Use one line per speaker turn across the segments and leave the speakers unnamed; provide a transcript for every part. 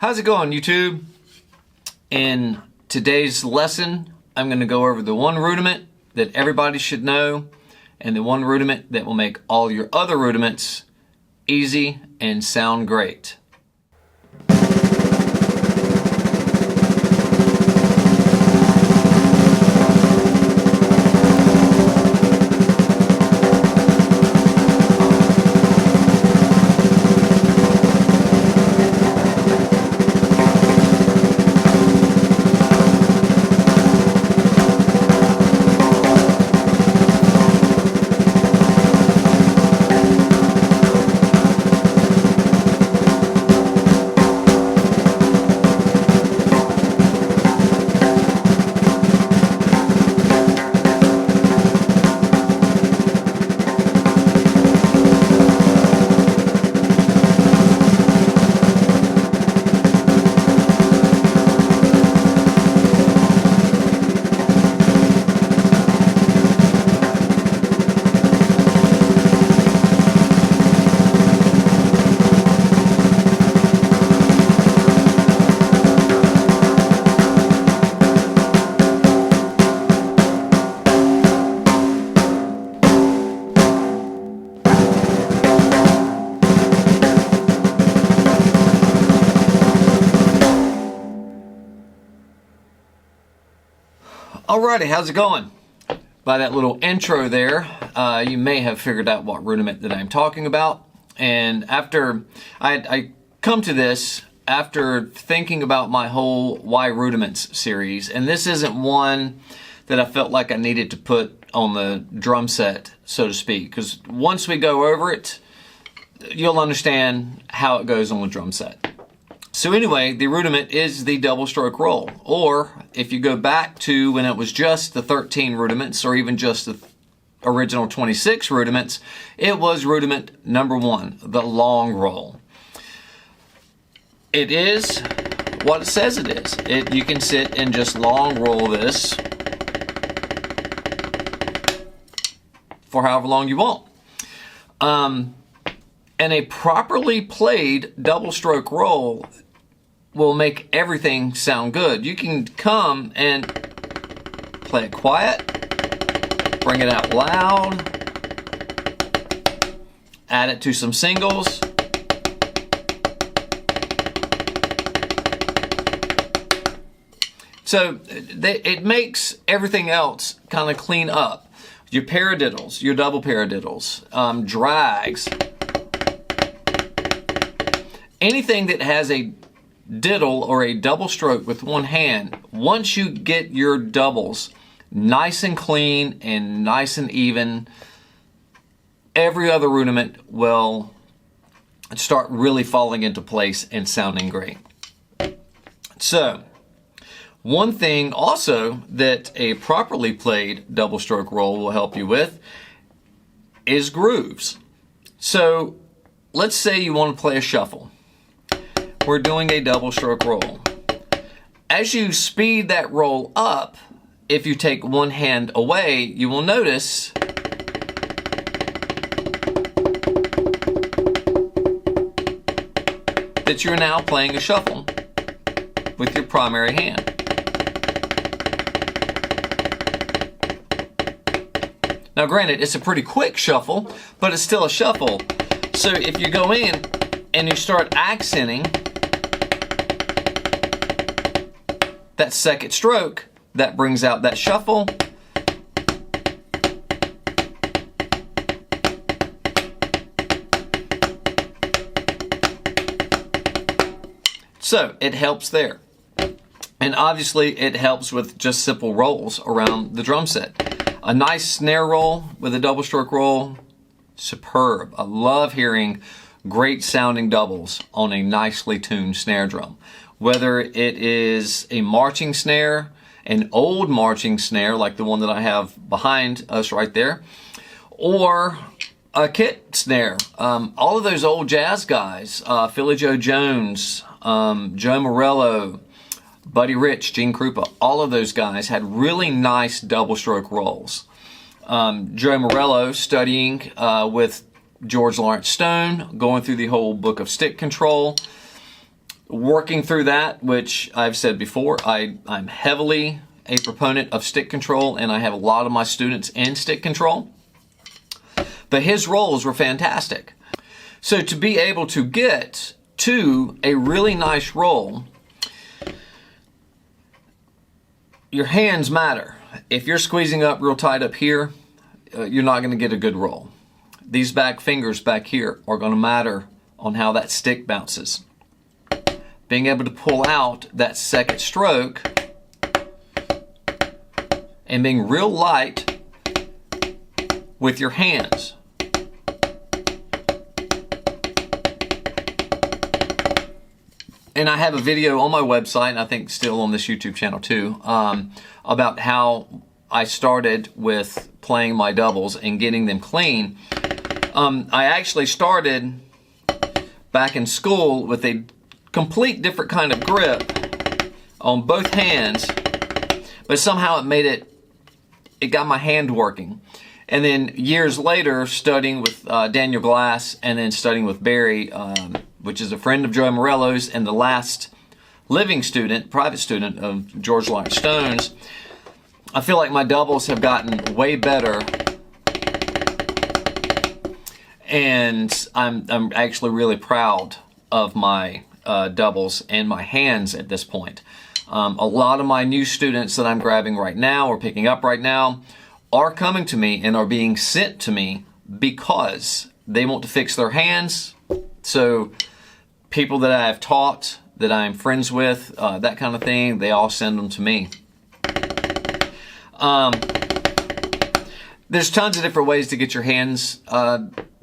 How's it going, YouTube? In today's lesson, I'm going to go over the one rudiment that everybody should know and the one rudiment that will make all your other rudiments easy and sound great. Alrighty, how's it going? By that little intro there, you may have figured out what rudiment that I'm talking about. And after I come to this after thinking about my whole Why Rudiments series, and this isn't one that I felt like I needed to put on the drum set, so to speak, because once we go over it, you'll understand how it goes on the drum set. So anyway, the rudiment is the double stroke roll, or if you go back to when it was just the 13 rudiments or even just the original 26 rudiments, it was rudiment number 1, the long roll. It is what it says it is. You can sit and just long roll this for however long you want. And a properly played double stroke roll will make everything sound good. You can come and play it quiet, bring it out loud, add it to some singles. So it makes everything else kind of clean up. Your paradiddles, your double paradiddles, drags, anything that has a diddle or a double stroke with one hand, once you get your doubles nice and clean and nice and even, every other rudiment will start really falling into place and sounding great. So, one thing also that a properly played double stroke roll will help you with is grooves. So, let's say you want to play a shuffle. We're doing a double stroke roll. As you speed that roll up, if you take one hand away, you will notice that you're now playing a shuffle with your primary hand. Now granted, it's a pretty quick shuffle, but it's still a shuffle. So if you go in and you start accenting that second stroke, that brings out that shuffle. So it helps there. And obviously it helps with just simple rolls around the drum set. A nice snare roll with a double stroke roll, superb. I love hearing great sounding doubles on a nicely tuned snare drum. Whether it is a marching snare, an old marching snare like the one that I have behind us right there, or a kit snare. All of those old jazz guys, Philly Joe Jones, Joe Morello, Buddy Rich, Gene Krupa, all of those guys had really nice double stroke rolls. Joe Morello studying with George Lawrence Stone, going through the whole book of stick control. working through that, which I've said before, I'm heavily a proponent of stick control, and I have a lot of my students in stick control. But his rolls were fantastic. So to be able to get to a really nice roll, your hands matter. If you're squeezing up real tight up here, you're not going to get a good roll. These back fingers back here are going to matter on how that stick bounces. Being able to pull out that second stroke and being real light with your hands. And I have a video on my website, and I think still on this YouTube channel too, about how I started with playing my doubles and getting them clean. I actually started back in school with a complete different kind of grip on both hands, but somehow it got my hand working. And then years later, studying with Daniel Glass, and then studying with Barry, which is a friend of Joe Morello's and the last living student, private student of George Lawrence Stone's, I feel like my doubles have gotten way better, and I'm actually really proud of my doubles and my hands at this point. A lot of my new students that I'm grabbing right now or picking up right now are coming to me and are being sent to me because they want to fix their hands. So people that I have taught, that I'm friends with, that kind of thing, they all send them to me. There's tons of different ways to get your hands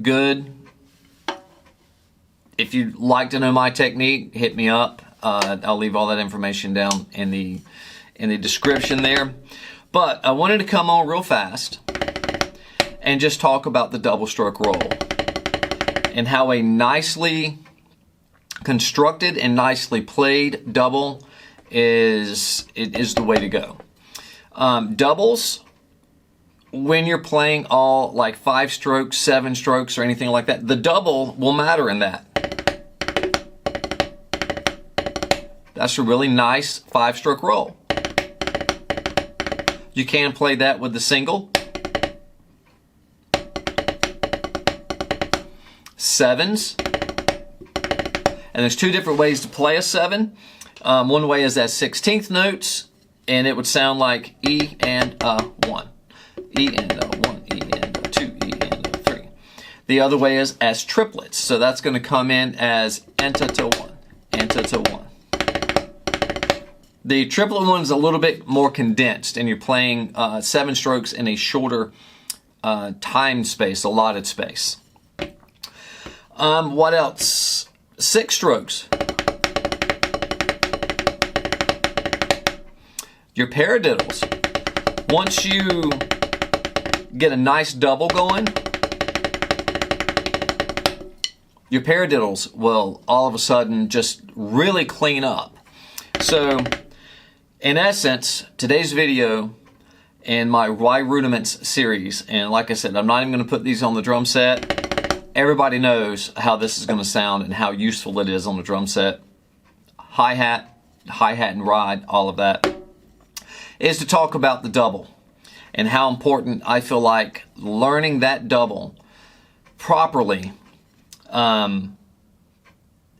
good. If you'd like to know my technique, hit me up. I'll leave all that information down in the description there. But I wanted to come on real fast and just talk about the double stroke roll and how a nicely constructed and nicely played double is the way to go. Doubles, when you're playing all like 5 strokes, 7 strokes, or anything like that, the double will matter in that. That's a really nice 5-stroke roll. You can play that with the single. 7s. And there's 2 different ways to play a 7. One way is as 16th notes, and it would sound like E and a 1. E and a 1, E and a 2, E and a 3. The other way is as triplets. So that's going to come in as enta to 1, enta to 1. The triplet one is a little bit more condensed, and you're playing 7 strokes in a shorter time space, allotted space. What else? 6 strokes. Your paradiddles. Once you get a nice double going, your paradiddles will all of a sudden just really clean up. So, in essence, today's video and my Why Rudiments series, and like I said, I'm not even going to put these on the drum set. Everybody knows how this is going to sound and how useful it is on the drum set. Hi-hat and ride, all of that, is to talk about the double and how important I feel like learning that double properly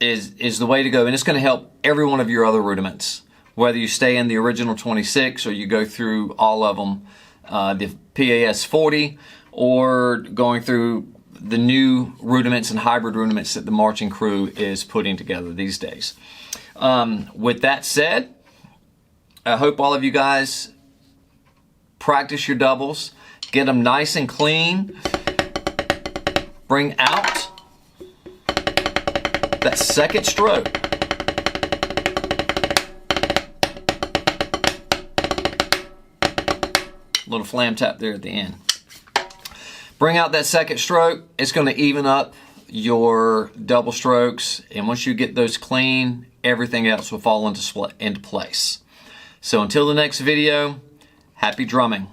is the way to go, and it's going to help every one of your other rudiments. Whether you stay in the original 26 or you go through all of them, the PAS 40, or going through the new rudiments and hybrid rudiments that the marching crew is putting together these days. With that said, I hope all of you guys practice your doubles, get them nice and clean, bring out that second stroke. Little flam tap there at the end. Bring out that second stroke. It's going to even up your double strokes, and once you get those clean, everything else will fall into place. So until the next video, happy drumming.